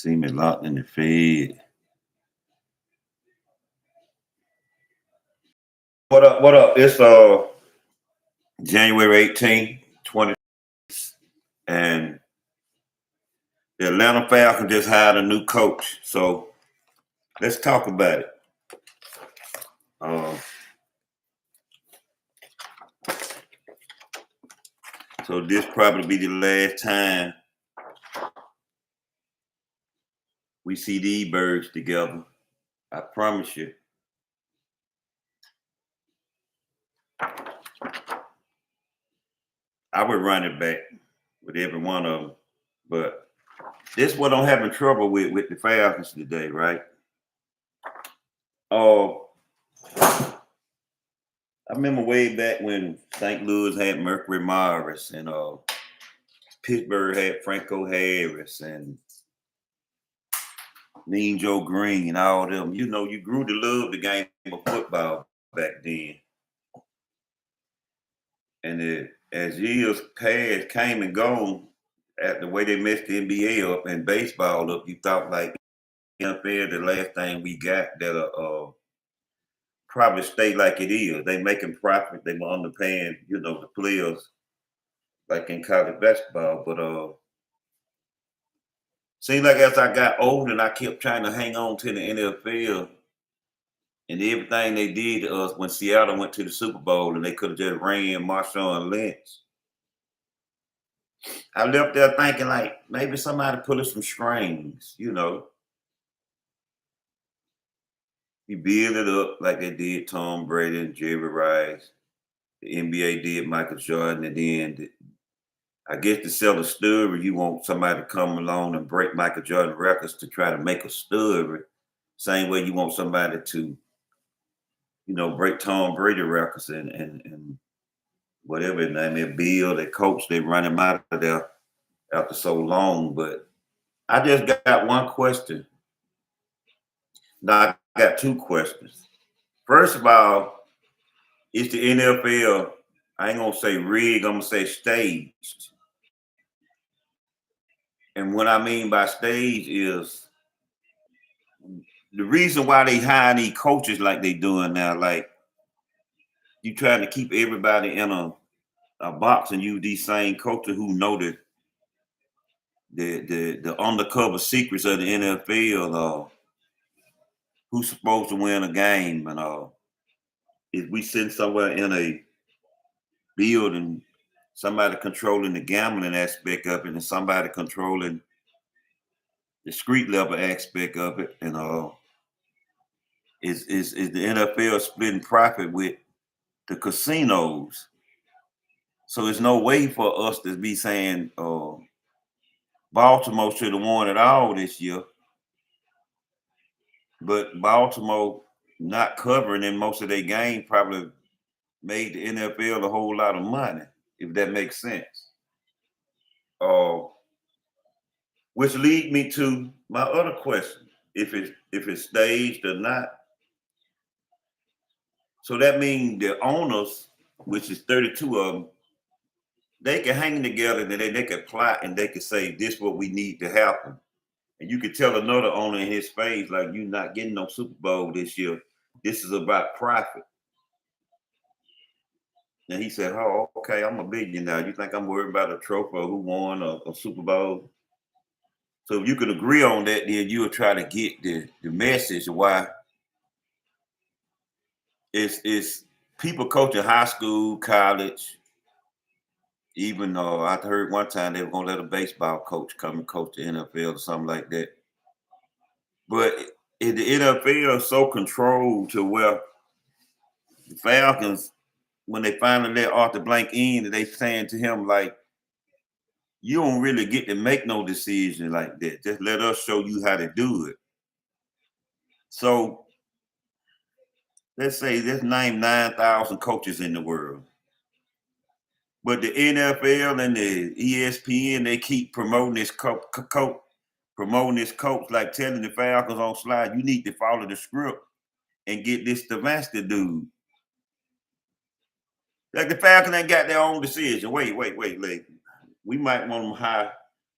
See me locked in the Fed. What up? What up? It's January 18th, 20, and the Atlanta Falcons just hired a new coach. So let's talk about it. So this probably be the last time we see these birds together. I promise you. I would run it back with every one of them. But this is what I'm having trouble with the Falcons today, right? I remember way back when St. Louis had Mercury Morris and Pittsburgh had Franco Harris and Mean Joe Green and all them. You know, you grew to love the game of football back then. And as years passed, came and gone, at the way they messed the NBA up and baseball up, you thought like NFL, the last thing we got that'll probably stay like it is. They making profit. They were underpaying, the players like in college basketball. But seemed like as I got older and I kept trying to hang on to the NFL and everything they did to us when Seattle went to the Super Bowl and they could have just ran Marshawn Lynch. I left there thinking like maybe somebody pulling some strings, You build it up like they did Tom Brady and Jerry Rice. The NBA did Michael Jordan, and then I guess to sell a story, you want somebody to come along and break Michael Jordan records to try to make a story. Same way you want somebody to, break Tom Brady records and whatever his name is, Bill, they coach, they run him out of there after so long. But I just got one question. Now I got two questions. First of all, is the NFL, I ain't gonna say rigged, I'm gonna say staged. And what I mean by stage is the reason why they hire these coaches like they doing now, like you trying to keep everybody in a box and use these same coaches who know the undercover secrets of the NFL, who's supposed to win a game and if we sitting somewhere in a building, somebody controlling the gambling aspect of it and somebody controlling the street level aspect of it, and is the NFL splitting profit with the casinos? So there's no way for us to be saying Baltimore should have won it all this year, but Baltimore not covering in most of their game probably made the NFL a whole lot of money, if that makes sense. Uh, which lead me to my other question: if it's staged or not. So that means the owners, which is 32 of them, they can hang together and they can plot and they can say this is what we need to happen. And you could tell another owner in his face, like, you're not getting no Super Bowl this year. This is about profit. And he said, oh, okay, I'm a billionaire. You think I'm worried about a trophy or who won a Super Bowl? So if you could agree on that, then you'll try to get the message of why it's people coaching high school, college. Even though I heard one time they were gonna let a baseball coach come and coach the NFL or something like that. But the NFL is so controlled to where the Falcons, when they finally let Arthur Blank in, they saying to him like, you don't really get to make no decision like that. Just let us show you how to do it. So let's say let's name 9,000 coaches in the world. But the NFL and the ESPN, they keep promoting this coach, like telling the Falcons on slide, you need to follow the script and get this Stefanski dude. Like the Falcons ain't got their own decision. Wait. Like, we might want them high.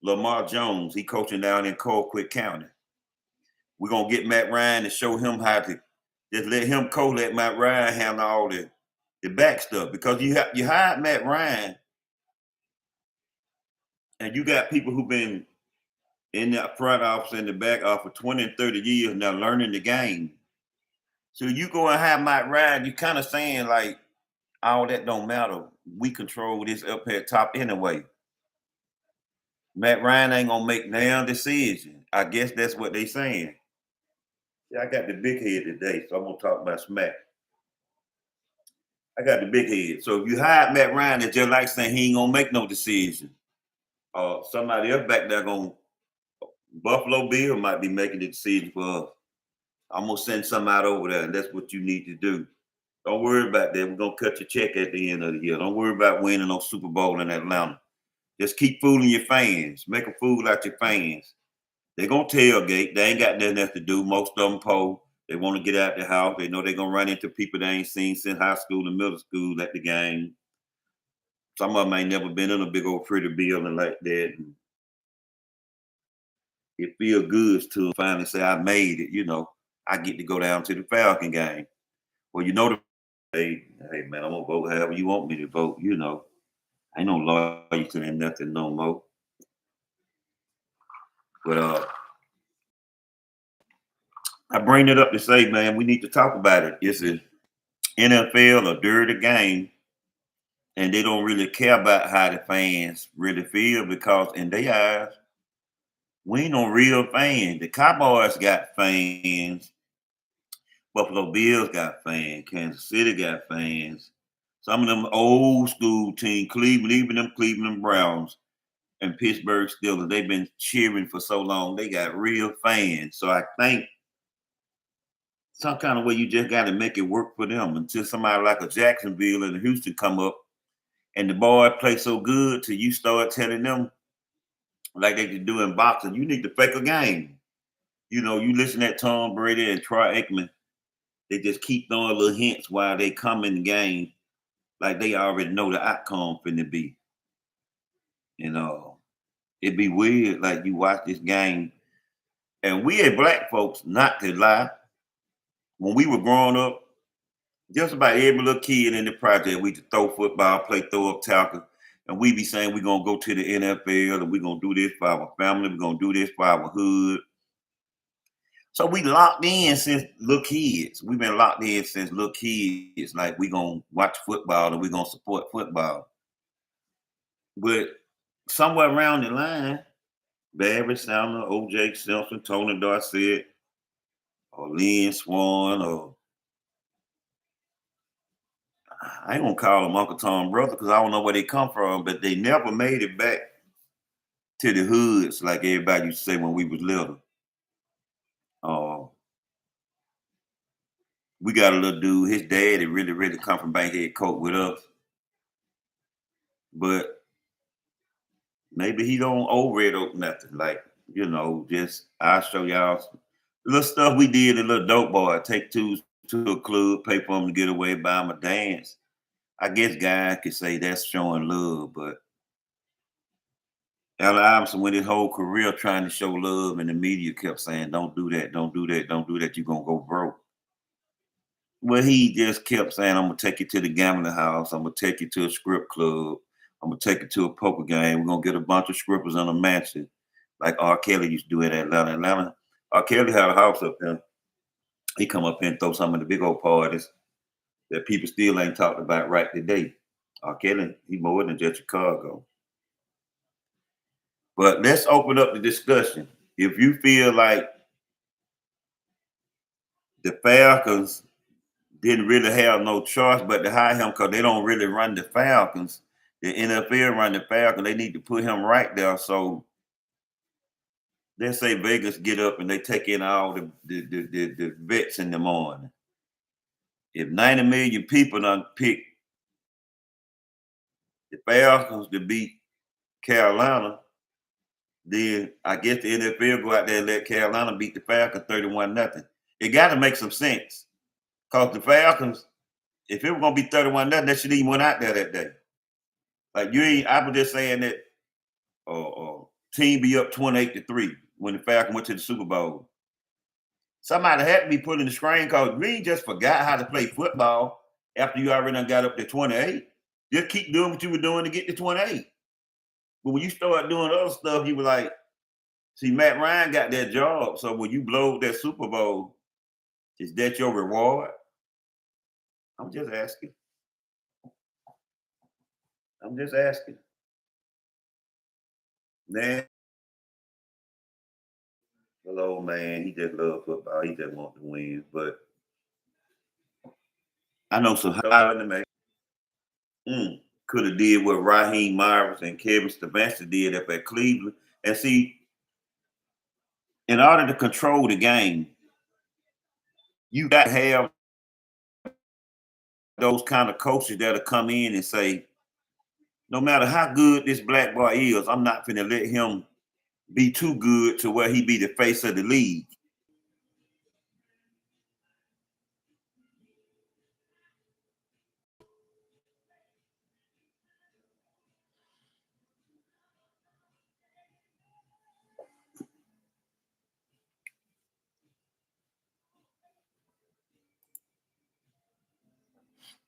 Lamar Jones, he coaching down in Colquitt County. We're gonna get Matt Ryan to show him how to just let him coach, let Matt Ryan handle all the back stuff. Because you hired Matt Ryan and you got people who've been in the front office and the back office for 20 and 30 years now learning the game. So you go and have Matt Ryan, you kind of saying like all that don't matter. We control this up here at top anyway. Matt Ryan ain't gonna make now decision. I guess that's what they saying. Yeah, I got the big head today, so I'm gonna talk about smack. I got the big head. So if you hire Matt Ryan, it's just like saying he ain't gonna make no decision. Somebody else back there gonna Buffalo Bill might be making the decision for us. I'm gonna send something out over there, and that's what you need to do. Don't worry about that. We're gonna cut your check at the end of the year. Don't worry about winning no Super Bowl in Atlanta. Just keep fooling your fans. Make a fool out your fans. They're gonna tailgate. They ain't got nothing else to do. Most of them poor. They want to get out the house. They know they're gonna run into people they ain't seen since high school and middle school at the game. Some of them ain't never been in a big old pretty building like that. And it feel good to finally say I made it. I get to go down to the Falcon game. Well, hey man, I'm gonna vote however you want me to vote. Ain't no loyalty and nothing no more. But I bring it up to say, man, we need to talk about it. It's an NFL a dirty game, and they don't really care about how the fans really feel because in their eyes, we ain't no real fans. The Cowboys got fans. Buffalo Bills got fans. Kansas City got fans. Some of them old school team, Cleveland, even them Cleveland Browns and Pittsburgh Steelers, they've been cheering for so long. They got real fans. So I think some kind of way you just got to make it work for them until somebody like a Jacksonville and Houston come up and the boy play so good till you start telling them like they could do in boxing, you need to fake a game. You listen at Tom Brady and Troy Aikman, they just keep throwing little hints while they come in the game, like they already know the outcome finna be. It'd be weird, like you watch this game, and we as black folks, not to lie, when we were growing up, just about every little kid in the project, we could throw football, play throw up tackle, and we be saying we're gonna go to the NFL and we're gonna do this for our family, we're gonna do this for our hood. So we locked in since little kids. We've been locked in since little kids. Like we gonna watch football and we gonna support football. But somewhere around the line, Barry Sanders, O.J. Simpson, Tony Dorsett, or Lynn Swan, or I ain't gonna call them Uncle Tom brother because I don't know where they come from, but they never made it back to the hoods like everybody used to say when we was little. Uh, we got a little dude, his daddy really, really come from Bankhead Coat with us, but maybe he don't over it or nothing. Like, just I'll show y'all little stuff we did in Little Dope Boy, take twos to a club, pay for them to get away, buy them a dance. I guess guys could say that's showing love, but Allen Iverson went his whole career trying to show love, and the media kept saying, "Don't do that, don't do that, don't do that. You're gonna go broke." Well, he just kept saying, "I'm gonna take you to the gambling house. I'm gonna take you to a strip club. I'm gonna take you to a poker game. We're gonna get a bunch of strippers in a mansion, like R. Kelly used to do in Atlanta." R. Kelly had a house up there. He come up here and throw some of the big old parties that people still ain't talked about right today. R. Kelly, he more than just Chicago. But let's open up the discussion. If you feel like the Falcons didn't really have no choice but to hire him because they don't really run the Falcons, the NFL run the Falcons, they need to put him right there. So let's say Vegas get up and they take in all the vets in the morning. If 90 million people done pick the Falcons to beat Carolina, then I guess the NFL go out there and let Carolina beat the Falcons 31-0. It got to make some sense. Because the Falcons, if it was going to be 31-0, they should even went out there that day. Like I was just saying that team be up 28-3 when the Falcons went to the Super Bowl. Somebody had to be pulling the screen because Green just forgot how to play football after you already done got up to 28. Just keep doing what you were doing to get to 28. But when you start doing other stuff, you were like, see, Matt Ryan got that job. So when you blow that Super Bowl, is that your reward? I'm just asking. I'm just asking. Man, hello, man. He just loves football. He just wants to win. But I know some high in the man. Could have did what Raheem Morris and Kevin Stefanski did up at Cleveland. And see, in order to control the game, you got to have those kind of coaches that'll come in and say, no matter how good this black boy is, I'm not going to let him be too good to where he be the face of the league.